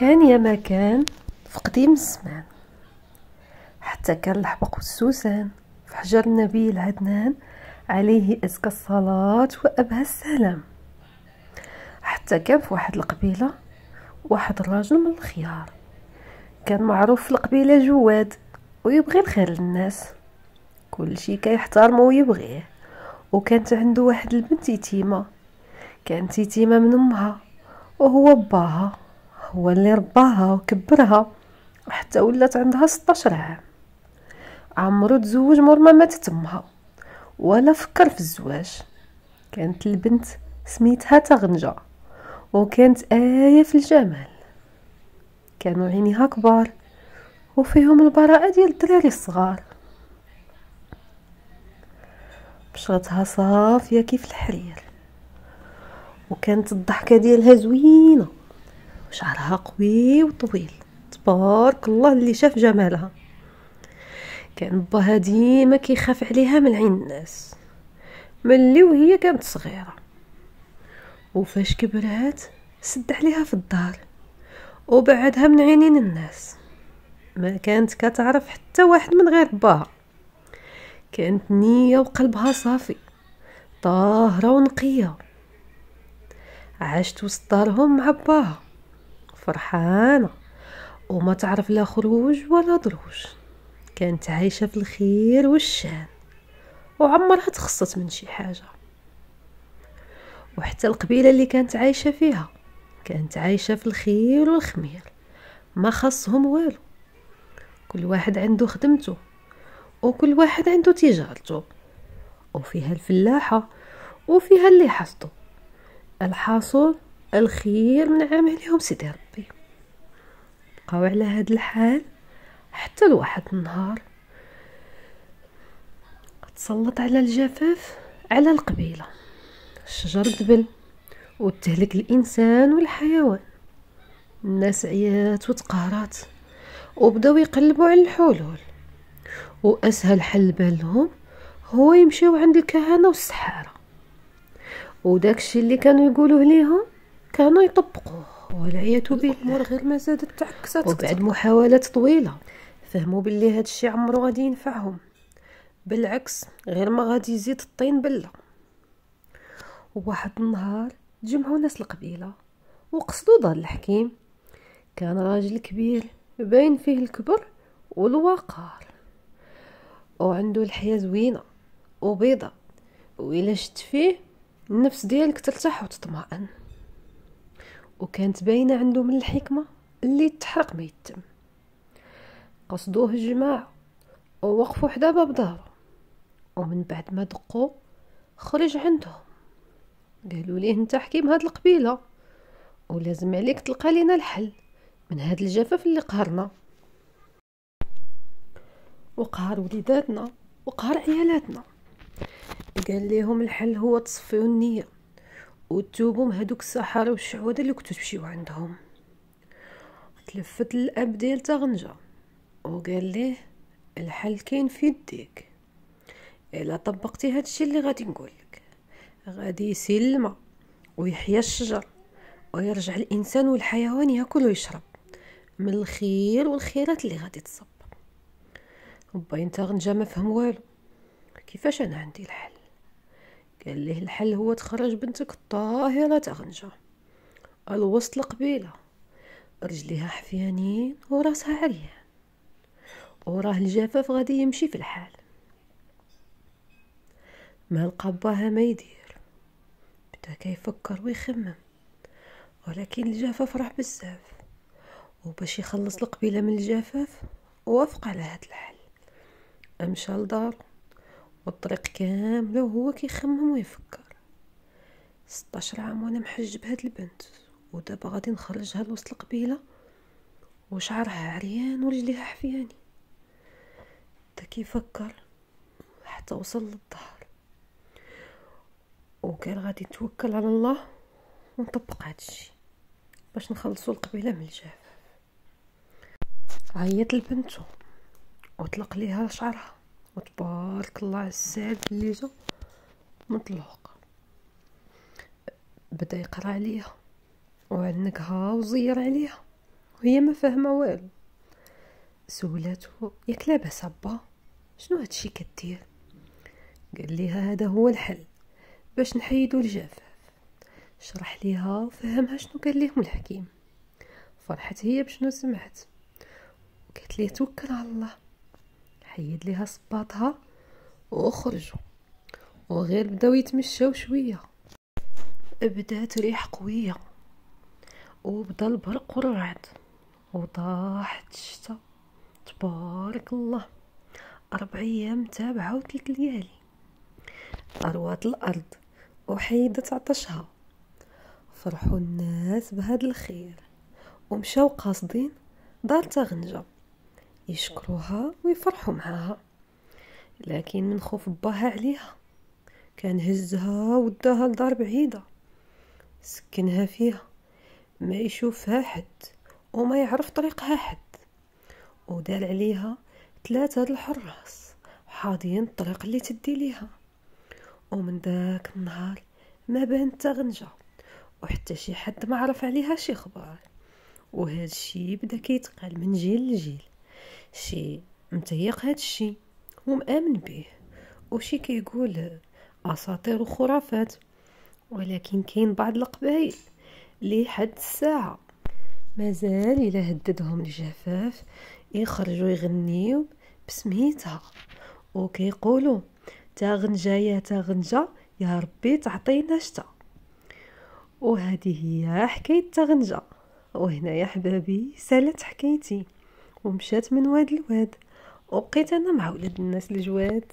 كان يا ما كان في قديم الزمان، حتى كان الحبق والسوسن في حجر النبي العدنان عليه أزكى الصلاة وأبهى السلام. حتى كان في واحد القبيلة واحد الراجل من الخيار، كان معروف في القبيلة جواد ويبغي الخير للناس، كل شي كيحترمه ويبغيه. وكانت عنده واحد البنت يتيمة، كانت يتيمة من أمها، وهو باها هو اللي رباها وكبرها حتى ولات عندها 16 عام. عمرو تزوج مور ما ماتت امها ولا فكر في الزواج. كانت البنت سميتها تغنجة، وكانت آية في الجمال، كانوا عينيها كبار وفيهم البراءة ديال الدراري الصغار، بشرتها صافية كيف الحرير، وكانت الضحكة ديالها زوينة، وشعرها قوي وطويل تبارك الله اللي شاف جمالها. كان باها ديما كيخاف عليها من عين الناس ملي وهي كانت صغيرة، وفاش كبرات سد عليها في الدار وبعدها من عينين الناس، ما كانت كتعرف حتى واحد من غير باها. كانت نية وقلبها صافي طاهرة ونقية، عاشت وسط دارهم مع باها فرحانة وما تعرف لا خروج ولا دروج. كانت عايشة في الخير والشان وعمرها تخصت من شي حاجة. وحتى القبيلة اللي كانت عايشة فيها كانت عايشة في الخير والخمير، ما خصهم والو، كل واحد عنده خدمته وكل واحد عنده تجارته، وفيها الفلاحة وفيها اللي حصدوا الحاصل الخير من عملهم سيدي ربي. بقاو على هاد الحال حتى لواحد النهار تسلط على الجفاف على القبيلة، الشجر دبل وتهلك الانسان والحيوان. الناس عيات وتقهرات وبداو يقلبوا على الحلول، واسهل حل بالهم هو يمشيو عند الكهنة والسحارة، وداكشي اللي كانوا يقولوه ليهم كانوا يطبقوه، والعياذ بالله الامور غير ما زادت تعكست. وبعد محاولات طويلة فهموا باللي هادشي عمرو غادي ينفعهم، بالعكس غير ما غادي يزيد الطين بله. وواحد النهار تجمعوا ناس القبيلة وقصدوا دار الحكيم. كان راجل كبير باين فيه الكبر والوقار، وعنده الحياة زوينة وبيضة، وإلا شت فيه النفس ديالك ترتاح وتطمئن. وكانت باينة عنده من الحكمة اللي تحرق ما يتم. قصدوه الجماعة ووقفوا حدا باب دارو، ومن بعد ما دقوا خرج عندهم، قالوا ليه انت حكيم هاد القبيلة ولازم عليك تلقى لنا الحل من هاد الجفاف اللي قهرنا وقهر وليداتنا وقهر عيالاتنا. قال ليهم الحل هو تصفيو النية وتوبوا من هادوك السحرة والشعوذة اللي كنتو تمشيو عندهم. تلفت الاب ديال تغنجة وقال ليه الحل كاين في يديك، الا طبقتي هادشي اللي غادي نقولك غادي يسيل الماء ويحيا الشجر ويرجع الانسان والحيوان ياكل ويشرب من الخير والخيرات اللي غادي تصب. وباين تغنجة ما فهم والو، كيفاش انا عندي الحل؟ قال ليه الحل هو تخرج بنتك الطاهرة تغنجة الوسط القبيلة، رجليها حفيانين وراسها عريان، وراه الجفاف غادي يمشي في الحال. ما لقى باها ما يدير، بدا كيفكر ويخمم، ولكن الجفاف راه بزاف، وباش يخلص القبيلة من الجفاف وافق على هاد الحل. امشى لدارو والطريق كامله وهو كيخمم ويفكر، 16 عام وانا محجب هاد البنت، ودابا غادي نخرجها لوسط القبيله وشعرها عريان ورجليها حفياني. بدا كيفكر حتى وصل للدار وقال غادي نتوكل على الله ونطبق هادشي باش نخلصوا القبيله من الجفاف. عيط لبنته وطلق ليها شعرها، وتبارك الله على السعد اللي جا مطلوق. بدا يقرا عليها وعنقها وزير عليها وهي ما فاهمه والو. سولاتو ياك لاباس با، شنو هادشي كدير؟ قال ليها هذا هو الحل باش نحيدو الجفاف. شرح ليها وفهمها شنو قال لهم الحكيم. فرحت هي بشنو سمعت، قالت ليه توكل على الله. حيد ليها صباطها وخرجوا، وغير بداو يتمشاو شويه بدات ريح قويه، وبدا البرق والرعد، وطاحت الشتا. تبارك الله، 4 أيام تابعة وتلك ليالي. أروات الأرض وحيدت عطشها. فرحوا الناس بهذا الخير، ومشاو قاصدين دار تغنجة يشكروها ويفرحوا معاها. لكن من خوف باها عليها كان هزها وداها لدار بعيدة، سكنها فيها ما يشوفها حد وما يعرف طريقها حد، ودار عليها 3 الحراس حاضين الطريق اللي تدي ليها. ومن ذاك النهار ما بانت تغنجة، وحتى شي حد ما عرف عليها شي خبر. وهذا الشي بدا كيتقال من جيل لجيل، شي متيق هذا الشي ومآمن به، وشي كيقول اساطير وخرافات. ولكن كاين بعض القبائل اللي حد الساعه مازال الا هددهم الجفاف يخرجوا يغنيو بسميتها، وكيقولوا تاغنجا يا تاغنجا يا ربي تعطينا شتا. وهذه هي حكاية تاغنجا. وهنا يا حبابي سالت حكايتي ومشات من واد لواد، وبقيت انا مع ولاد الناس الجواد.